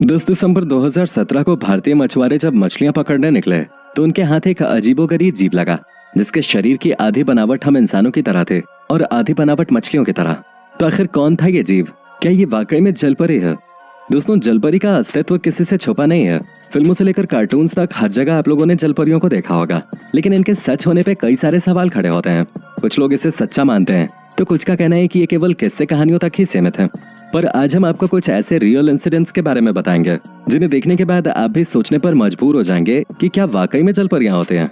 10 दिसंबर 2017 को भारतीय मछुआरे जब मछलियां पकड़ने निकले तो उनके हाथ एक अजीबोगरीब जीव लगा जिसके शरीर की आधी बनावट हम इंसानों की तरह थे और आधी बनावट मछलियों की तरह। तो आखिर कौन था ये जीव? क्या ये वाकई में जलपरी है? दोस्तों, जलपरी का अस्तित्व किसी से छुपा नहीं है। फिल्मों से लेकर कार्टून्स तक हर जगह आप लोगों ने जलपरियों को देखा होगा, लेकिन इनके सच होने पे कई सारे सवाल खड़े होते हैं। कुछ लोग इसे सच्चा मानते हैं तो कुछ का कहना है कि ये केवल किस्से कहानियों तक ही सीमित है। पर आज हम आपको कुछ ऐसे रियल इंसिडेंट्स के बारे में बताएंगे जिन्हें देखने के बाद आप भी सोचने पर मजबूर हो जाएंगे कि क्या वाकई में जलपरियां होते हैं।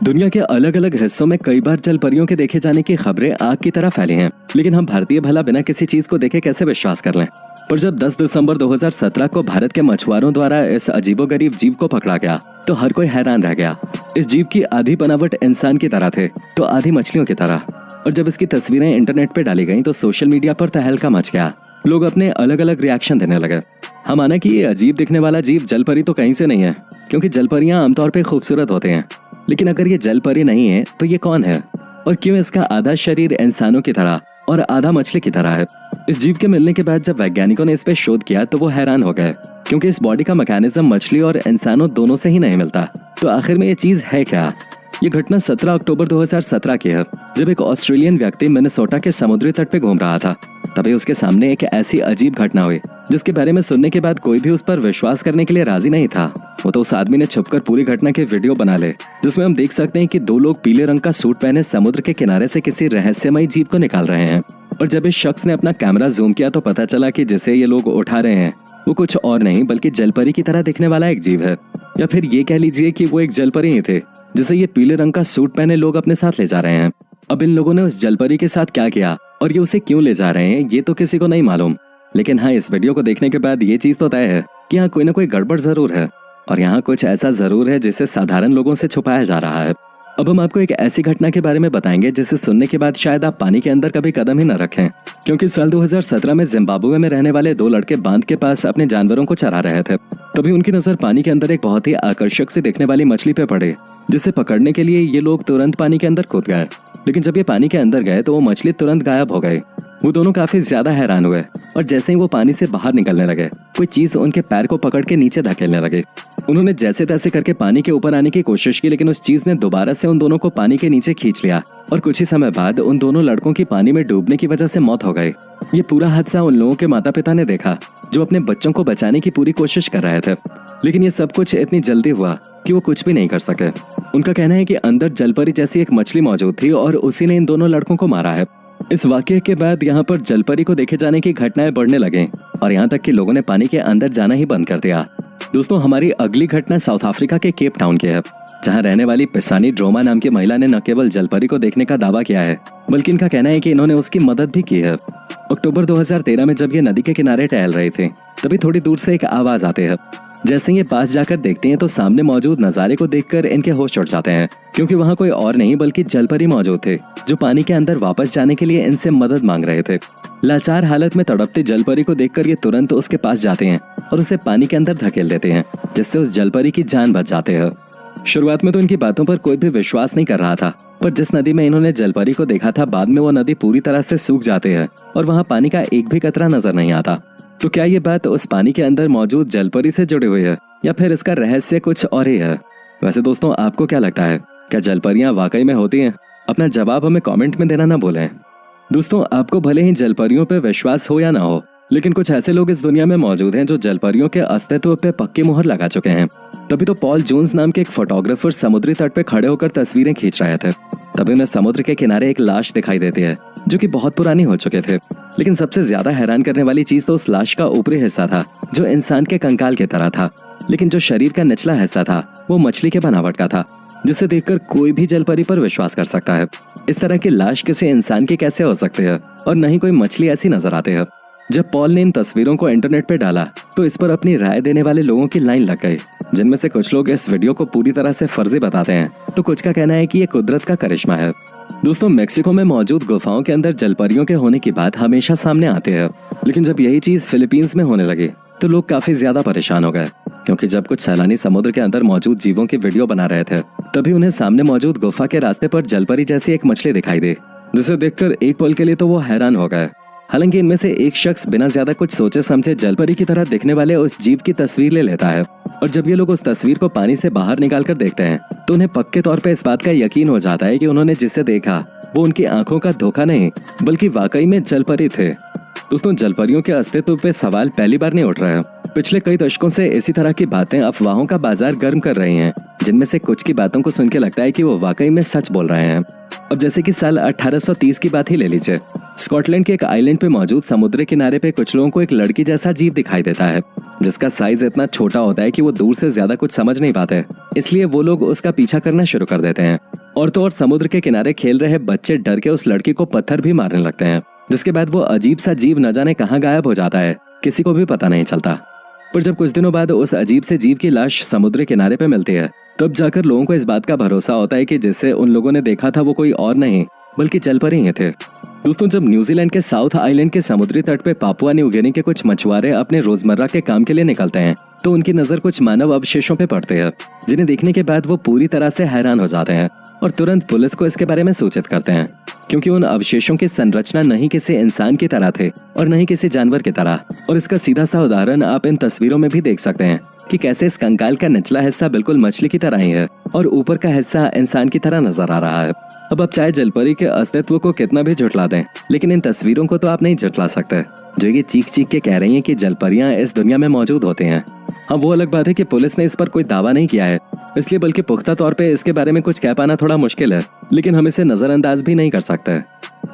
दुनिया के अलग अलग हिस्सों में कई बार जलपरियों के देखे जाने की खबरें आग की तरह फैली हैं, लेकिन हम भारतीय भला बिना किसी चीज को देखे कैसे विश्वास कर लें। पर जब 10 दिसंबर 2017 को भारत के मछुआरों द्वारा इस अजीबोगरीब जीव को पकड़ा गया तो हर कोई हैरान रह गया। इस जीव की आधी बनावट इंसान की तरह थे तो आधी मछलियों की तरह। और जब इसकी तस्वीरें इंटरनेट पे डाली गईं तो सोशल मीडिया पर तहलका मच गया। लोग अपने अलग अलग रिएक्शन देने लगे। हम माना कि ये अजीब दिखने वाला जीव जलपरी तो कहीं से नहीं है, क्योंकि जलपरियां आमतौर पे खूबसूरत होते हैं। लेकिन अगर ये जलपरी नहीं है तो ये कौन है और क्यों इसका आधा शरीर इंसानों की तरह और आधा मछली की तरह है? इस जीव के मिलने के बाद जब वैज्ञानिकों ने इस पे शोध किया तो वो हैरान हो गए, क्योंकि इस बॉडी का मैकेनिज्म मछली और इंसानों दोनों से ही नहीं मिलता। तो आखिर में ये चीज है क्या? ये घटना 17 अक्टूबर 2017 की है, जब एक ऑस्ट्रेलियन व्यक्ति मिनेसोटा के समुद्री तट पे घूम रहा था। तभी उसके सामने एक ऐसी अजीब घटना हुई जिसके बारे में सुनने के बाद कोई भी उस पर विश्वास करने के लिए राजी नहीं था। वो तो उस आदमी ने छुपकर पूरी घटना के वीडियो बना ले, जिसमें हम देख सकते हैं कि दो लोग पीले रंग का सूट पहने समुद्र के किनारे से किसी रहस्यमयी जीव को निकाल रहे हैं। और जब इस शख्स ने अपना कैमरा जूम किया तो पता चला कि जिसे ये लोग उठा रहे हैं वो कुछ और नहीं बल्कि जलपरी की तरह दिखने वाला एक जीव है। या फिर ये कह लीजिए कि वो एक जलपरी ही थे जिसे ये पीले रंग का सूट पहने लोग अपने साथ ले जा रहे हैं। अब इन लोगों ने उस जलपरी के साथ क्या किया और ये उसे क्यों ले जा रहे हैं ये तो किसी को नहीं मालूम। लेकिन हाँ, इस वीडियो को देखने के बाद ये चीज तो तय है कि यहाँ कोई ना कोई गड़बड़ जरूर है और यहाँ कुछ ऐसा जरूर है जिसे साधारण लोगों से छुपाया जा रहा है। अब हम आपको एक ऐसी घटना के बारे में बताएंगे जिसे सुनने के बाद शायद आप पानी के अंदर कभी कदम ही न रखें, क्योंकि साल 2017 में जिम्बाब्वे में रहने वाले दो लड़के बांध के पास अपने जानवरों को चरा रहे थे। तभी उनकी नजर पानी के अंदर एक बहुत ही आकर्षक से दिखने वाली मछली पे पड़ी, जिसे पकड़ने के लिए ये लोग तुरंत पानी के अंदर कूद गए। लेकिन जब ये पानी के अंदर गए तो वो मछली तुरंत गायब हो गई। वो दोनों काफी ज्यादा हैरान हुए और जैसे ही वो पानी से बाहर निकलने लगे कोई चीज उनके पैर को पकड़ के नीचे धकेलने लगे। उन्होंने जैसे तैसे करके पानी के ऊपर आने की कोशिश की, लेकिन उस चीज ने दोबारा से उन दोनों को पानी के नीचे खींच लिया और कुछ ही समय बाद उन दोनों लड़कों की पानी में डूबने की वजह से मौत हो गई। ये पूरा हादसा उन लोगों के माता पिता ने देखा जो अपने बच्चों को बचाने की पूरी कोशिश कर रहे थे, लेकिन ये सब कुछ इतनी जल्दी हुआ कि वो कुछ भी नहीं कर सके। उनका कहना है कि अंदर जलपरी जैसी एक मछली मौजूद थी और उसी ने इन दोनों लड़कों को मारा है। इस वाकये के बाद यहाँ पर जलपरी को देखे जाने की घटनाएं बढ़ने लगे और यहाँ तक कि लोगों ने पानी के अंदर जाना ही बंद कर दिया। दोस्तों, हमारी अगली घटना साउथ अफ्रीका के केप टाउन की है, जहाँ रहने वाली पिसानी ड्रोमा नाम की महिला ने न केवल जलपरी को देखने का दावा किया है बल्कि इनका कहना है कि इन्होंने उसकी मदद भी की है। अक्टूबर 2013 में जब ये नदी के किनारे टहल रहे थे तभी थोड़ी दूर से एक आवाज आती है। जैसे ये पास जाकर देखते हैं तो सामने मौजूद नजारे को देखकर इनके होश उड़ जाते हैं, क्योंकि वहाँ कोई और नहीं बल्कि जलपरी मौजूद थे जो पानी के अंदर वापस जाने के लिए इनसे मदद मांग रहे थे। लाचार हालत में तड़पती जलपरी को देखकर ये तुरंत उसके पास जाते हैं और उसे पानी के अंदर धकेल देते हैं, जिससे उस जलपरी की जान बच जाते हैं। शुरुआत में तो इनकी बातों पर कोई भी विश्वास नहीं कर रहा था, पर जिस नदी में इन्होंने जलपरी को देखा था बाद में वो नदी पूरी तरह से सूख जाती है और वहाँ पानी का एक भी कतरा नजर नहीं आता। तो क्या ये बात उस पानी के अंदर मौजूद जलपरी से जुड़ी हुई है या फिर इसका रहस्य कुछ और ही है? वैसे दोस्तों, आपको क्या लगता है, क्या जलपरियां वाकई में होती हैं? अपना जवाब हमें कमेंट में देना ना भूलें। दोस्तों, आपको भले ही जलपरियों पे विश्वास हो या ना हो, लेकिन कुछ ऐसे लोग इस दुनिया में मौजूद हैं जो जलपरियों के अस्तित्व पे पक्की मुहर लगा चुके हैं। तभी तो पॉल जोन्स नाम के एक फोटोग्राफर समुद्री तट पे खड़े होकर तस्वीरें खींच रहे थे। तभी उन्हें समुद्र के किनारे एक लाश दिखाई देती है जो कि बहुत पुरानी हो चुके थे। लेकिन सबसे ज्यादा हैरान करने वाली चीज तो उस लाश का ऊपरी हिस्सा था जो इंसान के कंकाल की तरह था, लेकिन जो शरीर का निचला हिस्सा था वो मछली के बनावट का था, जिसे देखकर कोई भी जलपरी पर विश्वास कर सकता है। इस तरह की लाश किसी इंसान की कैसे हो सकती है और न ही कोई मछली ऐसी नजर आती है। जब पॉल ने इन तस्वीरों को इंटरनेट पे डाला तो इस पर अपनी राय देने वाले लोगों की लाइन लग गई, जिनमें से कुछ लोग इस वीडियो को पूरी तरह से फर्जी बताते हैं तो कुछ का कहना है कि ये कुदरत का करिश्मा है। दोस्तों, मेक्सिको में मौजूद गुफाओं के अंदर जलपरियों के होने की बात हमेशा सामने आती है, लेकिन जब यही चीज फिलीपींस में होने लगी तो लोग काफी ज्यादा परेशान हो गए, क्योंकि जब कुछ सैलानी समुद्र के अंदर मौजूद जीवों की वीडियो बना रहे थे तभी उन्हें सामने मौजूद गुफा के रास्ते पर जलपरी जैसी एक मछली दिखाई दी, जिसे देखकर एक पल के लिए तो वो हैरान हो गए। हालांकि इनमें से एक शख्स बिना ज्यादा कुछ सोचे समझे जलपरी की तरह दिखने वाले उस जीव की तस्वीर ले लेता है, और जब ये लोग उस तस्वीर को पानी से बाहर निकाल कर देखते हैं तो उन्हें पक्के तौर पे इस बात का यकीन हो जाता है कि उन्होंने जिसे देखा वो उनकी आंखों का धोखा नहीं बल्कि वाकई में जलपरी थे। दोस्तों, जलपरियों के अस्तित्व पे सवाल पहली बार नहीं उठ रहा है। पिछले कई दशकों से इसी तरह की बातें अफवाहों का बाजार गर्म कर रही हैं, जिनमें से कुछ की बातों को सुन के लगता है कि वो वाकई में सच बोल रहे हैं। अब जैसे कि साल 1830 की बात ही ले लीजिए। स्कॉटलैंड के एक आइलैंड पे मौजूद समुद्र किनारे पे कुछ लोगों को एक लड़की जैसा जीव दिखाई देता है, जिसका साइज इतना छोटा होता है कि वो दूर से ज्यादा कुछ समझ नहीं पाते। इसलिए वो लोग उसका पीछा करना शुरू कर देते हैं। और तो और समुद्र के किनारे खेल रहे बच्चे डर के उस लड़की को पत्थर भी मारने लगते हैं, जिसके बाद वो अजीब सा जीव न जाने कहाँ गायब हो जाता है, किसी को भी पता नहीं चलता। पर जब कुछ दिनों बाद उस अजीब से जीव की लाश समुद्र किनारे पे मिलती है, तब जाकर लोगों को इस बात का भरोसा होता है कि जिसे उन लोगों ने देखा था वो कोई और नहीं बल्कि जलपरी ही थे। दोस्तों, जब न्यूजीलैंड के साउथ आइलैंड के समुद्री तट पे पापुआ न्यू गिनी के कुछ मछुआरे अपने रोजमर्रा के काम के लिए निकलते हैं तो उनकी नजर कुछ मानव अवशेषों पे पड़ते हैं, जिन्हें देखने के बाद वो पूरी तरह से हैरान हो जाते हैं और तुरंत पुलिस को इसके बारे में सूचित करते हैं, क्योंकि उन अवशेषों की संरचना नहीं किसी इंसान की तरह थे और नहीं किसी जानवर की तरह। और इसका सीधा सा उदाहरण आप इन तस्वीरों में भी देख सकते हैं कि कैसे इस कंकाल का निचला हिस्सा बिल्कुल मछली की तरह ही है और ऊपर का हिस्सा इंसान की तरह नजर आ रहा है। अब आप चाहे जलपरी के अस्तित्व को कितना भी झुठला दें, लेकिन इन तस्वीरों को तो आप नहीं झुठला सकते, जो ये चीख चीख के कह रही हैं कि जलपरियां इस दुनिया में मौजूद होती हैं। हाँ, वो अलग बात है कि पुलिस ने इस पर कोई दावा नहीं किया है, इसलिए बल्कि पुख्ता तौर पे इसके बारे में कुछ कह पाना थोड़ा मुश्किल है, लेकिन हम इसे नजरअंदाज भी नहीं कर सकते।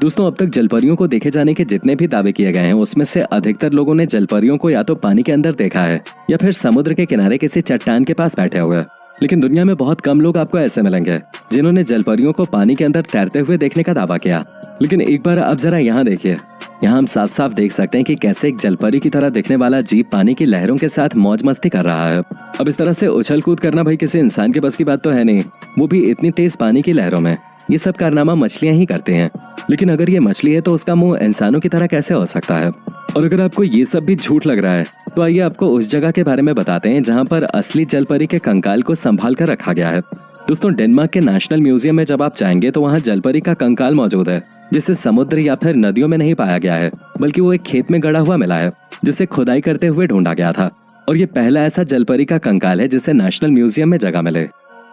दोस्तों, अब तक जलपरियों को देखे जाने के जितने भी दावे किए गए हैं उसमें से अधिकतर लोगों ने जलपरियों को या तो पानी के अंदर देखा है या फिर समुद्र के किनारे किसी चट्टान के पास बैठे हुए। लेकिन दुनिया में बहुत कम लोग आपको ऐसे मिलेंगे जिन्होंने जलपरियों को पानी के अंदर तैरते हुए देखने का दावा किया। लेकिन एक बार आप जरा यहाँ देखिए, यहाँ हम साफ साफ देख सकते हैं कि कैसे एक जलपरी की तरह दिखने वाला जीव पानी की लहरों के साथ मौज मस्ती कर रहा है। अब इस तरह से उछल कूद करना भाई किसी इंसान के बस की बात तो है नहीं, वो भी इतनी तेज पानी की लहरों में। ये सब कारनामा मछलियां ही करते हैं, लेकिन अगर ये मछली है तो उसका मुंह इंसानों की तरह कैसे हो सकता है? और अगर आपको ये सब भी झूठ लग रहा है तो आइए आपको उस जगह के बारे में बताते हैं जहाँ पर असली जलपरी के कंकाल को संभाल कर रखा गया है। दोस्तों, डेनमार्क के नेशनल म्यूजियम में जब आप जाएंगे तो वहाँ जलपरी का कंकाल मौजूद है, जिसे समुद्र या फिर नदियों में नहीं पाया गया है, बल्कि वो एक खेत में गड़ा हुआ मिला है, जिसे खुदाई करते हुए ढूंढा गया था। और ये पहला ऐसा जलपरी का कंकाल है जिसे नेशनल म्यूजियम में जगह मिले।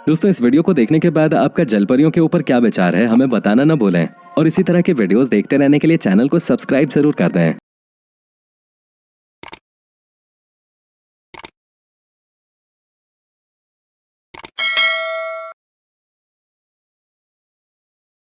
दोस्तों, इस वीडियो को देखने के बाद आपका जलपरियों के ऊपर क्या विचार है हमें बताना न भूलें, और इसी तरह के वीडियोस देखते रहने के लिए चैनल को सब्सक्राइब जरूर कर दें।